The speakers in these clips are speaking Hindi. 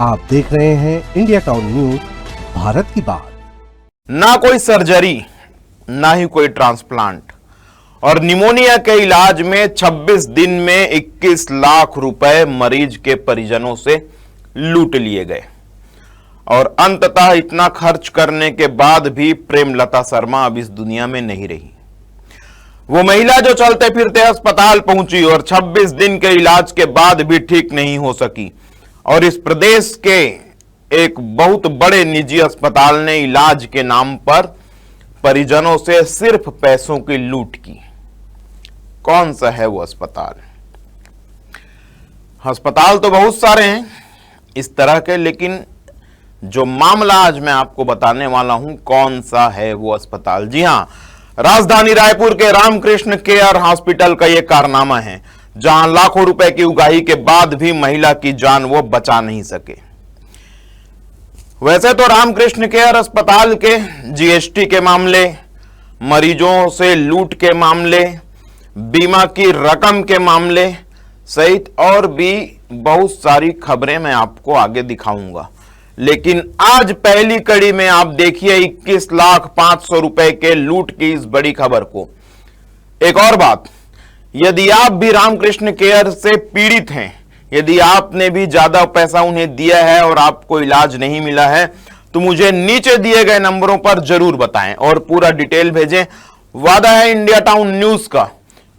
आप देख रहे हैं इंडिया टाउन न्यूज, भारत की बात। ना कोई सर्जरी, ना ही कोई ट्रांसप्लांट और निमोनिया के इलाज में 26 दिन में 21 लाख रुपए मरीज के परिजनों से लूट लिए गए। और अंततः इतना खर्च करने के बाद भी प्रेमलता शर्मा अब इस दुनिया में नहीं रही। वो महिला जो चलते फिरते अस्पताल पहुंची और 26 दिन के इलाज के बाद भी ठीक नहीं हो सकी, और इस प्रदेश के एक बहुत बड़े निजी अस्पताल ने इलाज के नाम पर परिजनों से सिर्फ पैसों की लूट की। कौन सा है वो अस्पताल? अस्पताल तो बहुत सारे हैं इस तरह के, लेकिन जो मामला आज मैं आपको बताने वाला हूं, कौन सा है वो अस्पताल? जी हां, राजधानी रायपुर के रामकृष्ण केयर हॉस्पिटल का यह कारनामा है, जहां लाखों रुपए की उगाही के बाद भी महिला की जान वो बचा नहीं सके। वैसे तो रामकृष्ण केयर अस्पताल के जीएसटी के मामले, मरीजों से लूट के मामले, बीमा की रकम के मामले सहित और भी बहुत सारी खबरें मैं आपको आगे दिखाऊंगा, लेकिन आज पहली कड़ी में आप देखिए 21,05,00,000 रुपए के लूट की इस बड़ी खबर को। एक और बात, यदि आप भी रामकृष्ण केयर से पीड़ित हैं, यदि आपने भी ज्यादा पैसा उन्हें दिया है और आपको इलाज नहीं मिला है, तो मुझे नीचे दिए गए नंबरों पर जरूर बताएं और पूरा डिटेल भेजें। वादा है इंडिया टाउन न्यूज का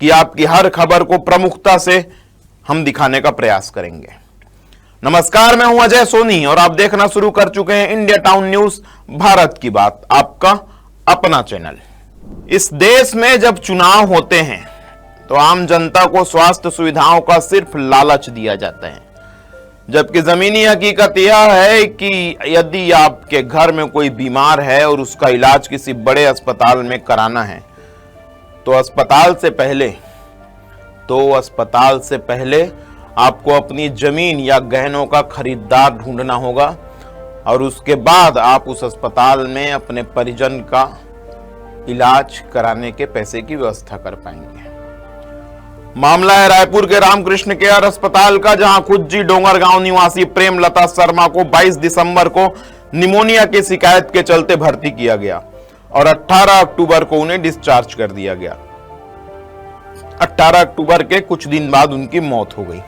कि आपकी हर खबर को प्रमुखता से हम दिखाने का प्रयास करेंगे। नमस्कार, मैं हूं अजय सोनी और आप देखना शुरू कर चुके हैं इंडिया टाउन न्यूज, भारत की बात, आपका अपना चैनल। इस देश में जब चुनाव होते हैं तो आम जनता को स्वास्थ्य सुविधाओं का सिर्फ लालच दिया जाता है, जबकि जमीनी हकीकत यह है कि यदि आपके घर में कोई बीमार है और उसका इलाज किसी बड़े अस्पताल में कराना है, तो अस्पताल से पहले आपको अपनी जमीन या गहनों का खरीदार ढूंढना होगा और उसके बाद आप उस अस्पताल में अपने परिजन का इलाज कराने के पैसे की व्यवस्था कर पाएंगे। मामला है रायपुर के रामकृष्ण केयर अस्पताल का, जहां खुज्जी डोंगरगांव निवासी प्रेमलता शर्मा को 22 दिसंबर को निमोनिया की शिकायत के चलते भर्ती किया गया और 18 अक्टूबर को उन्हें डिस्चार्ज कर दिया गया। 18 अक्टूबर के कुछ दिन बाद उनकी मौत हो गई।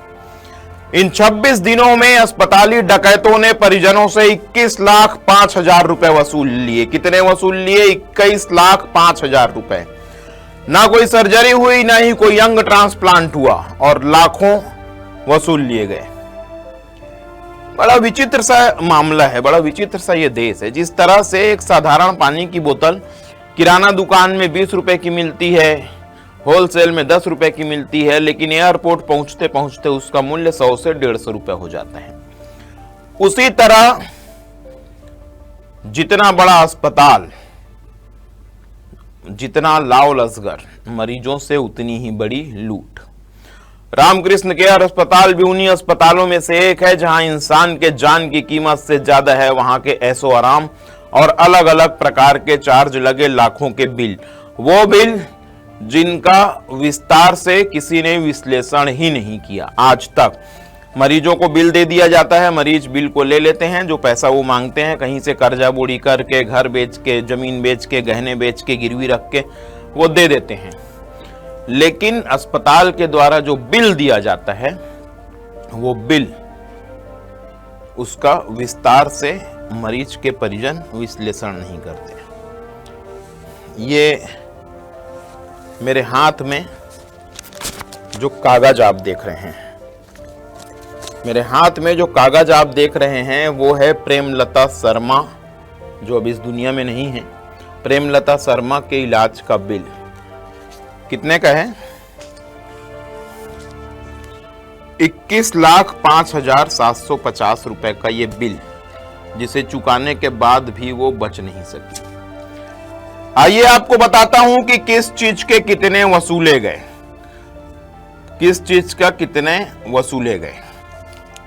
इन 26 दिनों में अस्पताली डकैतों ने परिजनों से 21,05,000 रुपए वसूल लिए। कितने वसूल लिए? 21,05,000 रुपए। ना कोई सर्जरी हुई, ना ही कोई अंग ट्रांसप्लांट हुआ और लाखों वसूल लिए गए। बड़ा विचित्र सा मामला है, बड़ा विचित्र सा ये देश है। जिस तरह से एक साधारण पानी की बोतल किराना दुकान में 20 रुपए की मिलती है, होलसेल में 10 रुपए की मिलती है, लेकिन एयरपोर्ट पहुंचते पहुंचते उसका मूल्य 100 से 150 रुपए हो जाता है। उसी तरह जितना बड़ा अस्पताल, जितना लाओ लश्कर, मरीजों से उतनी ही बड़ी लूट। रामकृष्ण केयर अस्पताल भी उन्हीं अस्पतालों में से एक है जहां इंसान के जान की कीमत से ज्यादा है वहां के ऐशो आराम और अलग अलग प्रकार के चार्ज लगे लाखों के बिल। वो बिल जिनका विस्तार से किसी ने विश्लेषण ही नहीं किया आज तक। मरीजों को बिल दे दिया जाता है, मरीज बिल को ले लेते हैं, जो पैसा वो मांगते हैं कहीं से कर्जा बोड़ी करके, घर बेच के, जमीन बेच के, गहने बेच के, गिरवी रख के वो दे देते हैं। लेकिन अस्पताल के द्वारा जो बिल दिया जाता है, वो बिल, उसका विस्तार से मरीज के परिजन विश्लेषण नहीं करते। ये मेरे हाथ में जो कागज आप देख रहे हैं, मेरे हाथ में जो कागज आप देख रहे हैं, वो है प्रेमलता शर्मा, जो अब इस दुनिया में नहीं है, प्रेमलता शर्मा के इलाज का बिल। कितने का है? 21,05,750 रुपए का ये बिल, जिसे चुकाने के बाद भी वो बच नहीं सकी। आइए आपको बताता हूं कि किस चीज के कितने वसूले गए, किस चीज का कितने वसूले गए,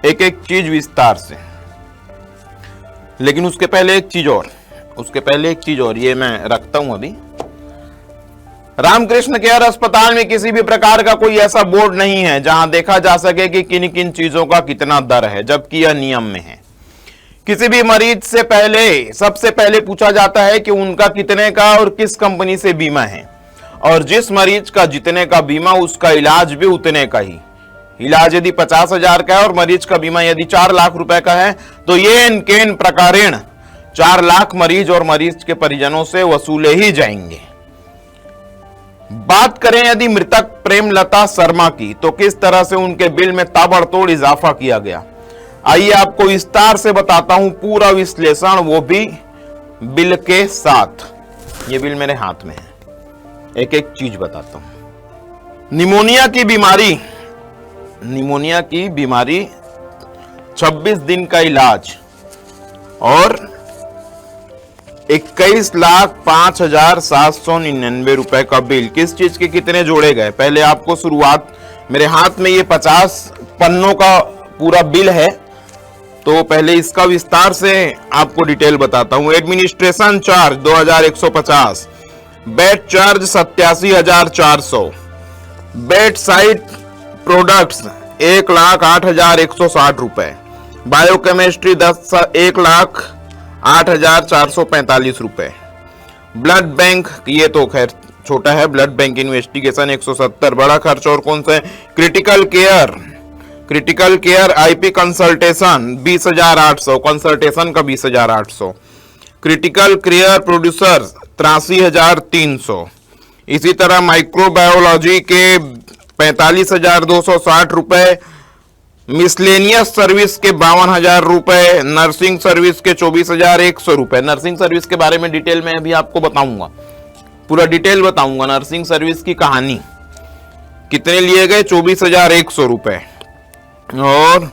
एक एक चीज विस्तार से। लेकिन उसके पहले एक चीज और, ये मैं रखता हूं अभी। रामकृष्ण केयर अस्पताल में किसी भी प्रकार का कोई ऐसा बोर्ड नहीं है जहां देखा जा सके कि किन किन चीजों का कितना दर है, जबकि यह नियम में है। किसी भी मरीज से पहले सबसे पहले पूछा जाता है कि उनका कितने का और किस कंपनी से बीमा है, और जिस मरीज का जितने का बीमा उसका इलाज भी उतने का ही। इलाज यदि 50,000 का है और मरीज का बीमा यदि 4 लाख रुपए का है तो ये केन प्रकारेण 4 लाख मरीज और मरीज के परिजनों से वसूले ही जाएंगे। बात करें यदि मृतक प्रेमलता शर्मा की तो किस तरह से उनके बिल में ताबड़तोड़ इजाफा किया गया, आइए आपको विस्तार से बताता हूं पूरा विश्लेषण, वो भी बिल के साथ। ये बिल मेरे हाथ में है, एक एक चीज बताता हूं। निमोनिया की बीमारी 26 दिन का इलाज और 21,05,799 रुपए का बिल। किस चीज के कितने जोड़े गए, पहले आपको शुरुआत, मेरे हाथ में ये 50 पन्नों का पूरा बिल है, तो पहले इसका विस्तार से आपको डिटेल बताता हूं। Administration charge 2,150, bed charge 87,400, bed side products 1,08,160 रुपए, बायोकेमिस्ट्री 1,08,445 रुपए, ब्लड बैंक, ये तो खैर छोटा है, ब्लड बैंक इन्वेस्टिगेशन 170, बड़ा खर्च और कौन सा है, critical care IP consultation 20,800, consultation का 20,800, क्रिटिकल केयर प्रोड्यूसर 83,300, इसी तरह माइक्रोबायोलॉजी के 45,260 रुपए, मिसलेनियस सर्विस के 52,000 रुपए, नर्सिंग सर्विस के 24,100 रुपए। नर्सिंग सर्विस के बारे में डिटेल में अभी आपको बताऊंगा, पूरा डिटेल बताऊंगा नर्सिंग सर्विस की कहानी। कितने लिए गए, 24,100 रुपए, और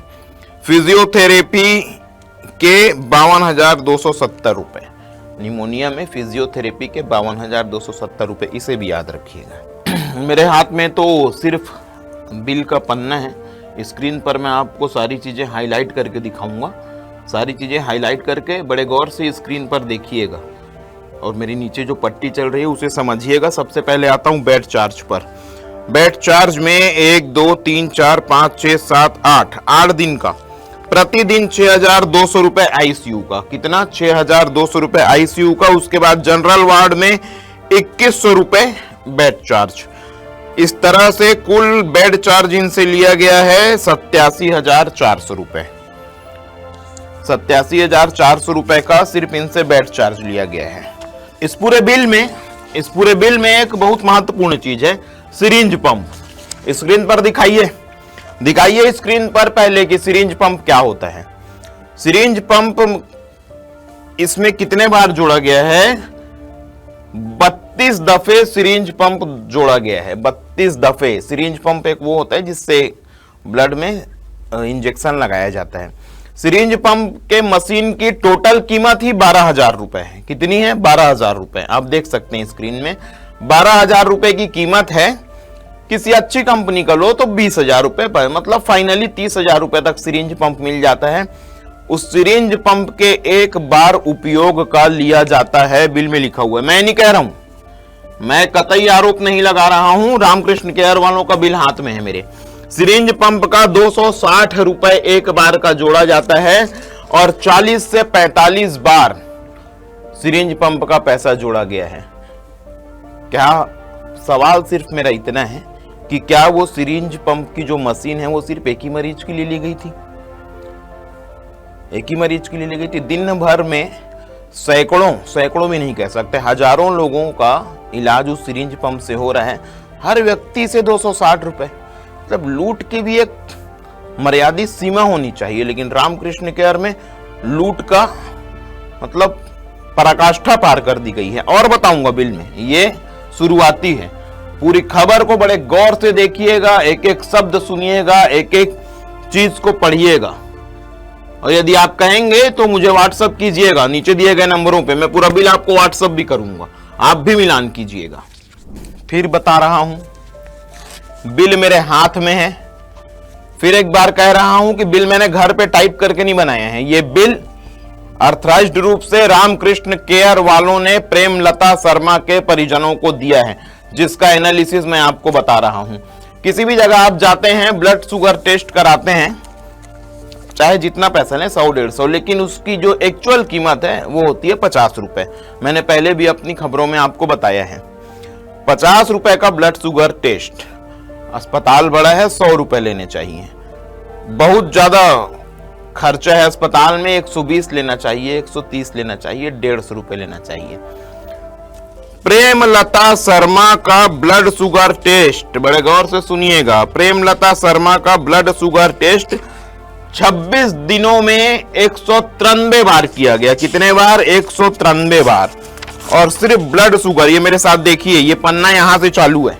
फिजियोथेरेपी के 52,270 रुपए। निमोनिया में फिजियोथेरेपी के 52,270 रुपए, इसे भी याद रखिएगा। मेरे हाथ में तो सिर्फ बिल का पन्ना है, स्क्रीन पर मैं आपको सारी चीजें हाईलाइट करके दिखाऊंगा, सारी चीजें हाईलाइट करके बड़े गौर से स्क्रीन पर देखिएगा, और मेरी नीचे जो पट्टी चल रही है उसे समझिएगा। सबसे पहले आता हूं बेड चार्ज पर। बेड चार्ज में 1, 2, 3, 4, 5, 6, 7, 8 दिन का, प्रतिदिन 6,200 रुपए आईसीयू का। कितना, 6,200 रुपए आईसीयू का। उसके बाद जनरल वार्ड में 2,100 रुपए बेड चार्ज। इस तरह से कुल बेड चार्ज इनसे लिया गया है 87,400 रुपए। 87,400 रुपए का सिर्फ इनसे बेड चार्ज लिया गया है। इस पूरे बिल में एक बहुत महत्वपूर्ण चीज है, सिरिंज पंप। स्क्रीन पर दिखाइए स्क्रीन पर पहले कि सिरिंज पंप क्या होता है। सिरिंज पंप इसमें कितने बार जोड़ा गया है, 32 दफे सिरिंज पंप जोड़ा गया है। 32 दफे। सिरिंज पंप एक वो होता है जिससे ब्लड में इंजेक्शन लगाया जाता है। सिरिंज पंप के मशीन की टोटल कीमत ही 12,000 रुपए है। कितनी है, 12,000 रुपए। आप देख सकते हैं स्क्रीन में 12,000 रुपए की कीमत है। किसी अच्छी कंपनी का लो तो 20,000 रुपए पर, मतलब फाइनली 30,000 रुपए तक सिरिंज पंप मिल जाता है। उस सिरिंज पंप के एक बार उपयोग का लिया जाता है, बिल में लिखा हुआ है। मैं नहीं कह रहा हूं, मैं कतई आरोप नहीं लगा रहा हूं, रामकृष्ण केयर वालों का बिल हाथ में है मेरे। सिरिंज पंप का 260 रुपए एक बार का जोड़ा जाता है और 40 से 45 बार सिरिंज पंप का पैसा जोड़ा गया है। क्या सवाल सिर्फ मेरा इतना है कि क्या वो सिरिंज पंप की जो मशीन है वो सिर्फ एक ही मरीज के लिए ली गई थी? एक ही मरीज के लिए ली गई थी? दिन भर में सैकड़ों भी नहीं कह सकते, हजारों लोगों का इलाज उस सिरिंज पंप से हो रहा है। हर व्यक्ति से 260 रुपए, मतलब लूट की भी एक मर्यादित सीमा होनी चाहिए। लेकिन रामकृष्ण केयर में लूट का मतलब पराकाष्ठा पार कर दी गई है। और बताऊंगा बिल में, ये शुरुआती है। पूरी खबर को बड़े गौर से देखिएगा, एक एक शब्द सुनिएगा, एक एक चीज को पढ़िएगा। और यदि आप कहेंगे तो मुझे व्हाट्सएप कीजिएगा नीचे दिए गए नंबरों पे, मैं पूरा बिल आपको व्हाट्सएप भी करूंगा, आप भी मिलान कीजिएगा। फिर बता रहा हूं, बिल मेरे हाथ में है। फिर एक बार कह रहा हूं कि बिल मैंने घर पे टाइप करके नहीं बनाया है। ये बिल ऑथराइज्ड रूप से रामकृष्ण केयर वालों ने प्रेमलता शर्मा के परिजनों को दिया है, जिसका एनालिसिस मैं आपको बता रहा हूं। किसी भी जगह आप जाते हैं, ब्लड शुगर टेस्ट कराते हैं, चाहे जितना पैसा लें 100-150, लेकिन उसकी जो एक्चुअल कीमत है वो होती है 50 रुपए। मैंने पहले भी अपनी खबरों में आपको बताया है। 50 रुपए का ब्लड शुगर टेस्ट, अस्पताल बड़ा है 100 रुपए लेने चाहिए। बहुत ज्यादा खर्चा है अस्पताल में, 120 लेना चाहिए, 130 लेना चाहिए, 150 रुपए लेना चाहिए। प्रेमलता शर्मा का ब्लड शुगर टेस्ट, बड़े गौर से सुनिएगा, प्रेमलता शर्मा का ब्लड शुगर टेस्ट 26 दिनों में 193 बार किया गया। कितने बार? 193 बार। और सिर्फ ब्लड शुगर, ये मेरे साथ देखिए, ये पन्ना यहां से चालू है,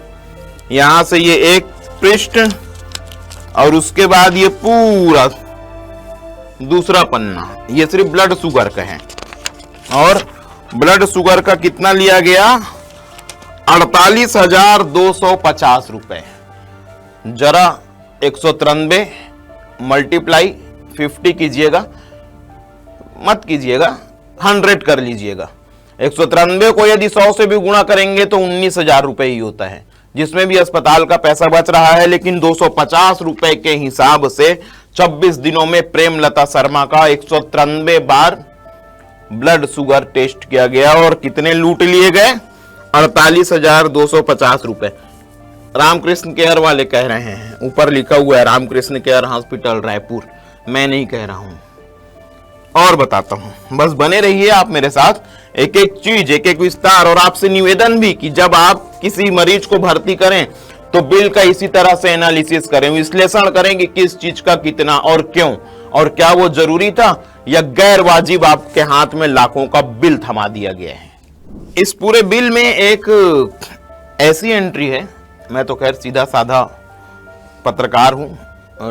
यहां से ये एक पृष्ठ और उसके बाद ये पूरा दूसरा पन्ना, ये सिर्फ ब्लड शुगर का है। और ब्लड शुगर का कितना लिया गया? 48,250 रुपए। जरा 193 मल्टीप्लाई 50 कीजिएगा, मत कीजिएगा, 100 कर लीजिएगा। 193 को यदि 100 से भी गुणा करेंगे तो 19,000 रुपए ही होता है, जिसमें भी अस्पताल का पैसा बच रहा है। लेकिन 250 रुपए के हिसाब से 26 दिनों में प्रेमलता शर्मा का 193 बार ब्लड शुगर टेस्ट किया गया और कितने लूट लिए गए? 48,250 रुपए। रामकृष्ण केयर वाले कह रहे हैं, ऊपर लिखा हुआ है रामकृष्ण केयर हॉस्पिटल रायपुर, मैं नहीं कह रहा हूं। और बताता हूं, बस बने रहिए आप मेरे साथ, एक एक चीज, एक एक विस्तार। और आपसे निवेदन भी कि जब आप किसी मरीज को भर्ती करें तो बिल का इसी तरह से एनालिसिस करें, विश्लेषण करें कि किस चीज का कितना और क्यों, और क्या वो जरूरी था या गैर वाजिब आपके हाथ में लाखों का बिल थमा दिया गया है। इस पूरे बिल में एक ऐसी एंट्री है, मैं तो खैर सीधा साधा पत्रकार हूं,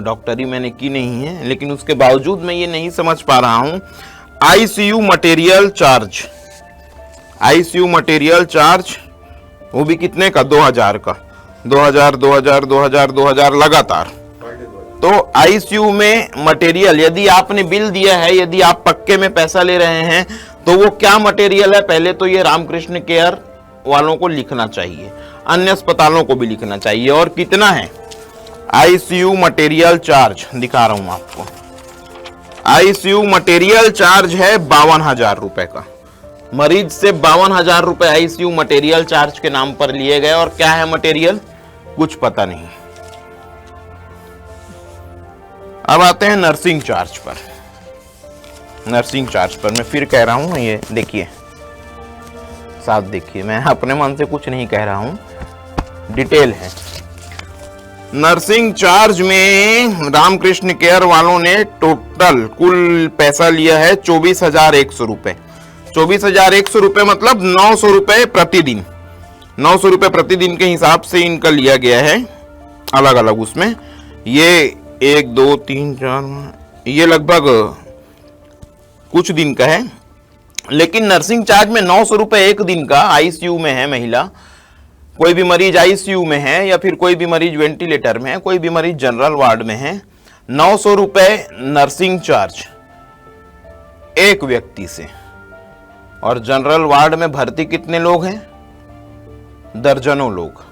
डॉक्टरी मैंने की नहीं है, लेकिन उसके बावजूद मैं ये नहीं समझ पा रहा हूं। ICU material charge, ICU material charge वो भी कितने का? 2000 का, 2000 लगातार। तो आईसीयू में मटेरियल, यदि आपने बिल दिया है, यदि आप पक्के में पैसा ले रहे हैं, तो वो क्या मटेरियल है पहले तो ये रामकृष्ण केयर वालों को लिखना चाहिए, अन्य अस्पतालों को भी लिखना चाहिए। और कितना है आईसीयू मटेरियल चार्ज, दिखा रहा हूं आपको। आईसीयू मटेरियल चार्ज है 52,000 रुपए का। मरीज से 52,000 रुपए आईसीयू मटेरियल चार्ज के नाम पर लिए गए। और क्या है मटेरियल? कुछ पता नहीं। अब आते हैं नर्सिंग चार्ज पर। नर्सिंग चार्ज पर मैं फिर कह रहा हूं, ये देखिए साथ देखिए, मैं अपने मन से कुछ नहीं कह रहा हूं, डिटेल है। नर्सिंग चार्ज में रामकृष्ण केयर वालों ने टोटल कुल पैसा लिया है 24,100 रुपए। 24,100 रुपए मतलब 900 रुपए प्रतिदिन, 900 रुपए प्रतिदिन के हिसाब से इनका लिया गया है अलग अलग। उसमें ये 1 2 3 4 ये लगभग कुछ दिन का है। लेकिन नर्सिंग चार्ज में 900 रुपए एक दिन का, आईसीयू में है महिला, कोई भी मरीज आईसीयू में है या फिर कोई भी मरीज वेंटिलेटर में है, कोई भी मरीज जनरल वार्ड में है, 900 रुपए नर्सिंग चार्ज एक व्यक्ति से। और जनरल वार्ड में भर्ती कितने लोग हैं? दर्जनों लोग।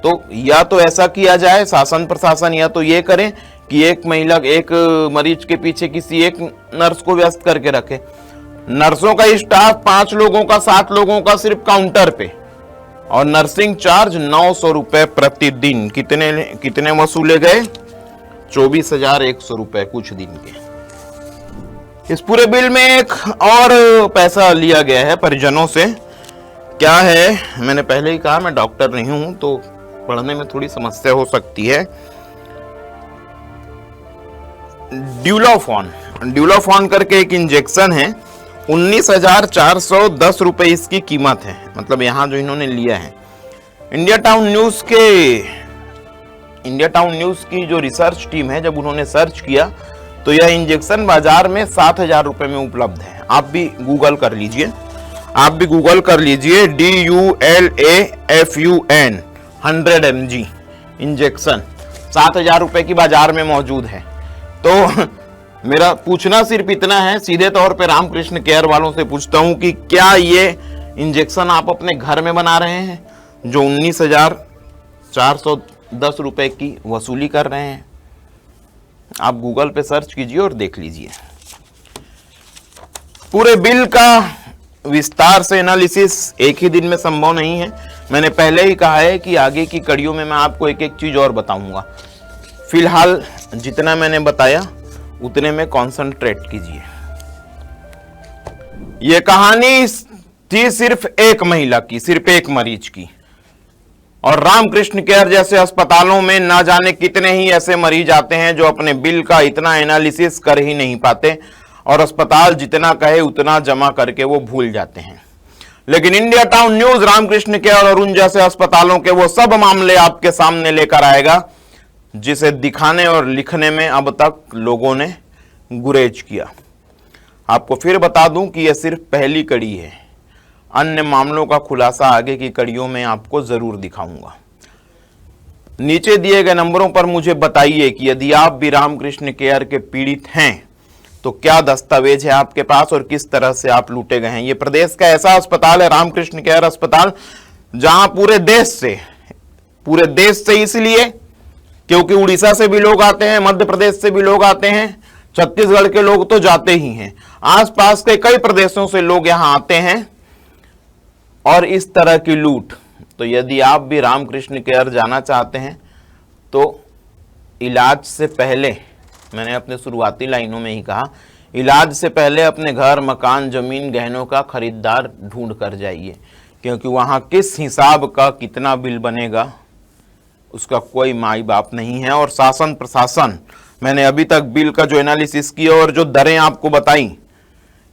तो या तो ऐसा किया जाए शासन प्रशासन, या तो ये करे कि एक महिला, एक मरीज के पीछे किसी एक नर्स को व्यस्त करके रखे। नर्सों का स्टाफ 5 लोगों का, 7 लोगों का सिर्फ काउंटर पे, और नर्सिंग चार्ज 900 रुपए प्रतिदिन। कितने वसूले गए? 24,100 रुपए कुछ दिन के। इस पूरे बिल में एक और पैसा लिया गया है परिजनों से। क्या है? मैंने पहले ही कहा मैं डॉक्टर नहीं हूं तो पढ़ने में थोड़ी समस्या हो सकती है। ड्यूलोफॉन करके एक इंजेक्शन है, 19,410 रुपए इसकी कीमत है, मतलब यहां जो इन्होंने लिया है। इंडिया टाउन न्यूज की जो रिसर्च टीम है, जब उन्होंने सर्च किया तो यह इंजेक्शन बाजार में 7,000 रुपए में उपलब्ध है। आप भी गूगल कर लीजिए, DULAFUN 100 mg इंजेक्शन 7,000 रुपए की बाजार में मौजूद है। तो मेरा पूछना सिर्फ इतना है, सीधे तौर पे रामकृष्ण केयर वालों से पूछता हूं कि क्या ये इंजेक्शन आप अपने घर में बना रहे हैं जो 19,410 रुपए की वसूली कर रहे हैं? आप गूगल पे सर्च कीजिए और देख लीजिए। पूरे बिल का विस्तार से एनालिसिस एक ही दिन में संभव नहीं है। मैंने पहले ही कहा है कि आगे की कड़ियों में मैं आपको एक एक चीज और बताऊंगा। फिलहाल जितना मैंने बताया उतने में कॉन्सेंट्रेट कीजिए। यह कहानी थी सिर्फ एक महिला की, सिर्फ एक मरीज की, और रामकृष्ण केयर जैसे अस्पतालों में ना जाने कितने ही ऐसे मरीज आते हैं जो अपने बिल का इतना एनालिसिस कर ही नहीं पाते, और अस्पताल जितना कहे उतना जमा करके वो भूल जाते हैं। लेकिन India town news Ramakrishna care और उन जैसे अस्पतालों के वो सब मामले आपके सामने लेकर आएगा जिसे दिखाने और लिखने में अब तक लोगों ने गुरेज किया। आपको फिर बता दूं कि यह सिर्फ पहली कड़ी है, अन्य मामलों का खुलासा आगे की कड़ियों में आपको जरूर दिखाऊंगा। नीचे दिए गए नंबरों पर मुझे बताइए कि यदि आप भी रामकृष्ण केयर के पीड़ित हैं तो क्या दस्तावेज है आपके पास और किस तरह से आप लूटे गए हैं। यह प्रदेश का ऐसा अस्पताल है, रामकृष्ण केयर अस्पताल, जहां पूरे देश से इसलिए क्योंकि उड़ीसा से भी लोग आते हैं, मध्य प्रदेश से भी लोग आते हैं, छत्तीसगढ़ के लोग तो जाते ही हैं, आसपास के कई प्रदेशों से लोग यहां आते हैं। और इस तरह की लूट, तो यदि आप भी रामकृष्ण केयर जाना चाहते हैं तो इलाज से पहले, मैंने अपने शुरुआती लाइनों में ही कहा, इलाज से पहले अपने घर, मकान, जमीन, गहनों का खरीदार ढूंढ कर जाइए, क्योंकि वहां किस हिसाब का कितना बिल बनेगा उसका कोई माई बाप नहीं है। और शासन प्रशासन, मैंने अभी तक बिल का जो एनालिसिस किया और जो दरें आपको बताई,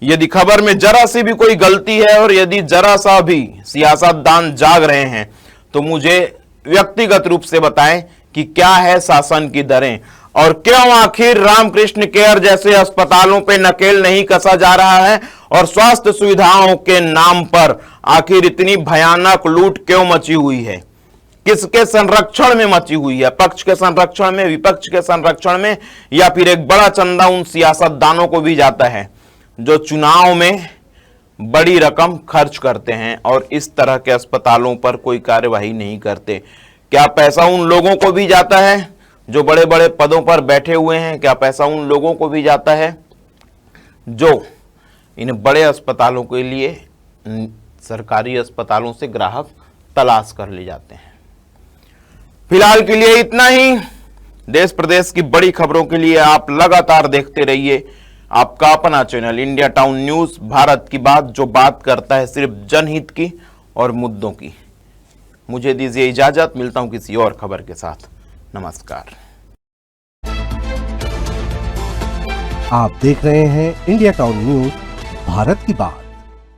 यदि खबर में जरा सी भी कोई गलती है और यदि जरा सा भी सियासतदान जाग रहे हैं तो मुझे व्यक्तिगत रूप से बताएं कि क्या है शासन की दरें और क्यों आखिर रामकृष्ण केयर जैसे अस्पतालों पे नकेल नहीं कसा जा रहा है और स्वास्थ्य सुविधाओं के नाम पर आखिर इतनी भयानक लूट क्यों मची हुई है, किसके संरक्षण में मची हुई है, पक्ष के संरक्षण में, विपक्ष के संरक्षण में, या फिर एक बड़ा चंदा उन सियासतदानों को भी जाता है जो चुनाव में बड़ी रकम खर्च करते हैं और इस तरह के अस्पतालों पर कोई कार्यवाही नहीं करते। क्या पैसा उन लोगों को भी जाता है जो बड़े बड़े पदों पर बैठे हुए हैं? क्या पैसा उन लोगों को भी जाता है जो इन बड़े अस्पतालों के लिए सरकारी अस्पतालों से ग्राहक तलाश कर ले जाते हैं? फिलहाल के लिए इतना ही। देश प्रदेश की बड़ी खबरों के लिए आप लगातार देखते रहिए आपका अपना channel India town news, Bharat की बात, जो बात करता है सिर्फ जनहित की और मुद्दों की। मुझे दीजिए इजाजत, मिलता हूं किसी और खबर के साथ। नमस्कार। आप देख रहे हैं इंडिया टाउन न्यूज, भारत की बात।